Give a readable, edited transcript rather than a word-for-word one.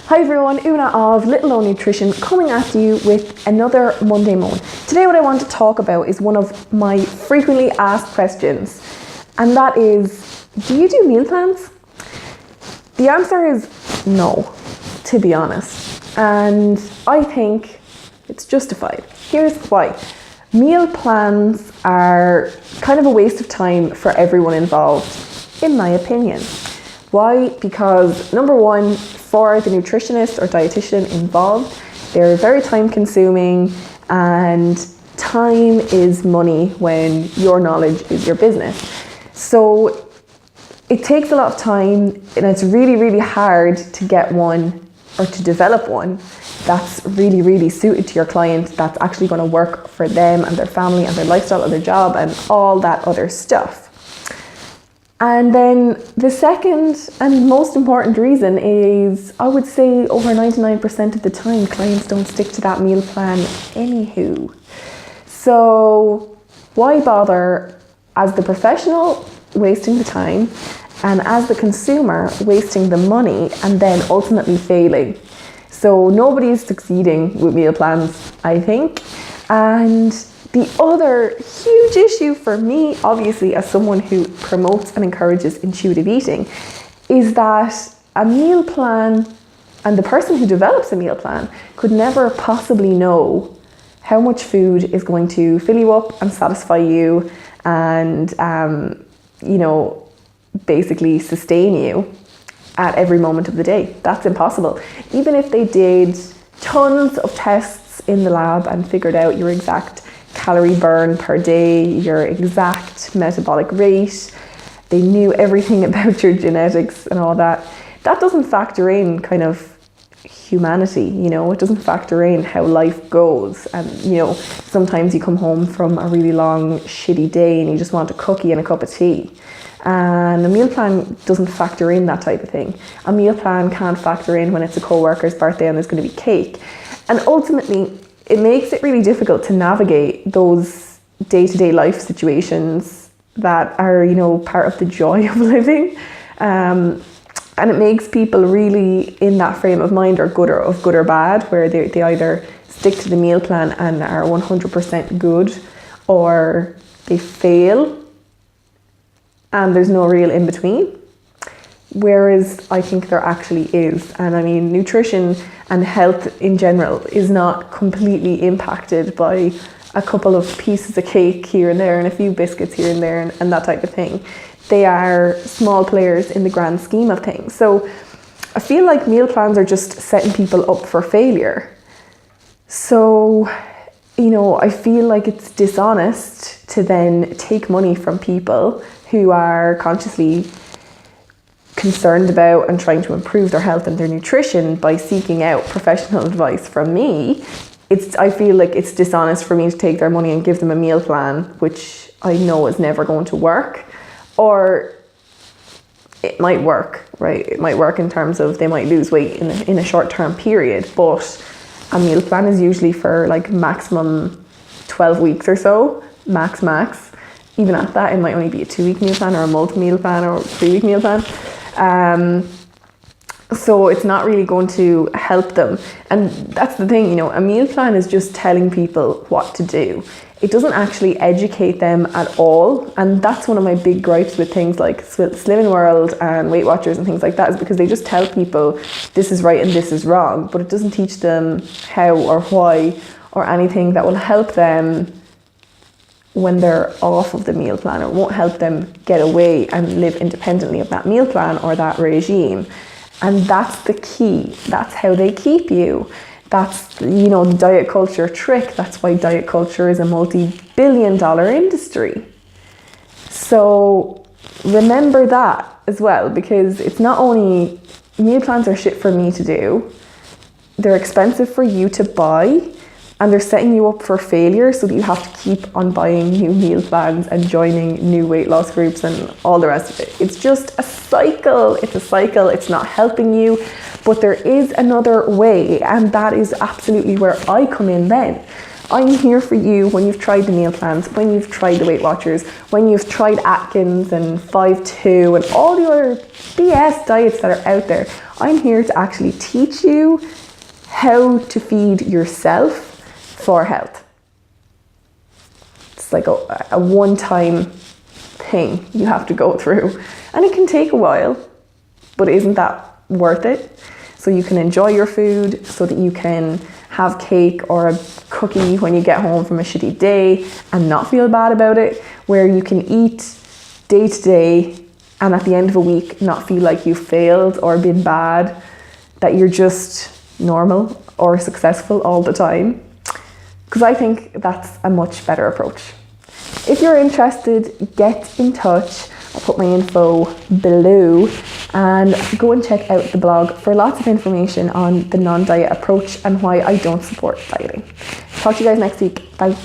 Hi everyone, Una of Little O Nutrition coming at you with another Monday Moan. Today what I want to talk about is one of my frequently asked questions, and that is, do you do meal plans? The answer is no, to be honest, and I think it's justified. Here's why. Meal plans are kind of a waste of time for everyone involved, in my opinion. Why? Because number one, for the nutritionist or dietitian involved, they're very time consuming, and time is money when your knowledge is your business. So it takes a lot of time, and it's really, really hard to get one or to develop one that's really, really suited to your client, that's actually going to work for them and their family and their lifestyle and their job and all that other stuff. And then the second and most important reason is, I would say over 99% of the time, clients don't stick to that meal plan anywho. So why bother as the professional wasting the time, and as the consumer wasting the money and then ultimately failing? So nobody's succeeding with meal plans, I think. And the other huge issue for me, obviously, as someone who promotes and encourages intuitive eating, is that a meal plan and the person who develops a meal plan could never possibly know how much food is going to fill you up and satisfy you and, basically sustain you at every moment of the day. That's impossible. Even if they did tons of tests in the lab and figured out your exact calorie burn per day, your exact metabolic rate, they knew everything about your genetics and all that, that doesn't factor in kind of humanity, it doesn't factor in how life goes. And sometimes you come home from a really long shitty day and you just want a cookie and a cup of tea, and a meal plan doesn't factor in that type of thing. A meal plan can't factor in when it's a co-worker's birthday and there's going to be cake. And ultimately it makes it really difficult to navigate those day-to-day life situations that are, part of the joy of living. And it makes people really in that frame of mind, or good or bad, where they either stick to the meal plan and are 100% good, or they fail and there's no real in between. Whereas I think there actually is. And I mean, nutrition and health in general is not completely impacted by a couple of pieces of cake here and there and a few biscuits here and there and that type of thing. They are small players in the grand scheme of things. So I feel like meal plans are just setting people up for failure. So, I feel like it's dishonest to then take money from people who are consciously concerned about and trying to improve their health and their nutrition by seeking out professional advice from me. I feel like it's dishonest for me to take their money and give them a meal plan, which I know is never going to work. Or it might work, right? It might work in terms of they might lose weight in a short-term period, but a meal plan is usually for like maximum 12 weeks or so, max. Even at that, it might only be a 2-week meal plan or a multi-meal plan or a 3-week meal plan. So it's not really going to help them. And that's the thing, a meal plan is just telling people what to do. It doesn't actually educate them at all. And that's one of my big gripes with things like Slimming World and Weight Watchers and things like that, is because they just tell people this is right and this is wrong, but it doesn't teach them how or why or anything that will help them when they're off of the meal plan, or won't help them get away and live independently of that meal plan or that regime. And that's the key. That's how they keep you. That's, the diet culture trick. That's why diet culture is a multi-billion-dollar industry. So remember that as well, because it's not only meal plans are shit for me to do, they're expensive for you to buy, and they're setting you up for failure so that you have to keep on buying new meal plans and joining new weight loss groups and all the rest of it. It's just a cycle. It's a cycle. It's not helping you. But there is another way, and that is absolutely where I come in then. I'm here for you when you've tried the meal plans, when you've tried the Weight Watchers, when you've tried Atkins and 5-2 and all the other BS diets that are out there. I'm here to actually teach you how to feed yourself for health. It's like a one-time thing you have to go through, and it can take a while, but isn't that worth it? So you can enjoy your food, so that you can have cake or a cookie when you get home from a shitty day and not feel bad about it, where you can eat day to day and at the end of a week not feel like you failed or been bad, that you're just normal or successful all the time. Because I think that's a much better approach. If you're interested, get in touch. I'll put my info below, and go and check out the blog for lots of information on the non-diet approach and why I don't support dieting. Talk to you guys next week. Bye.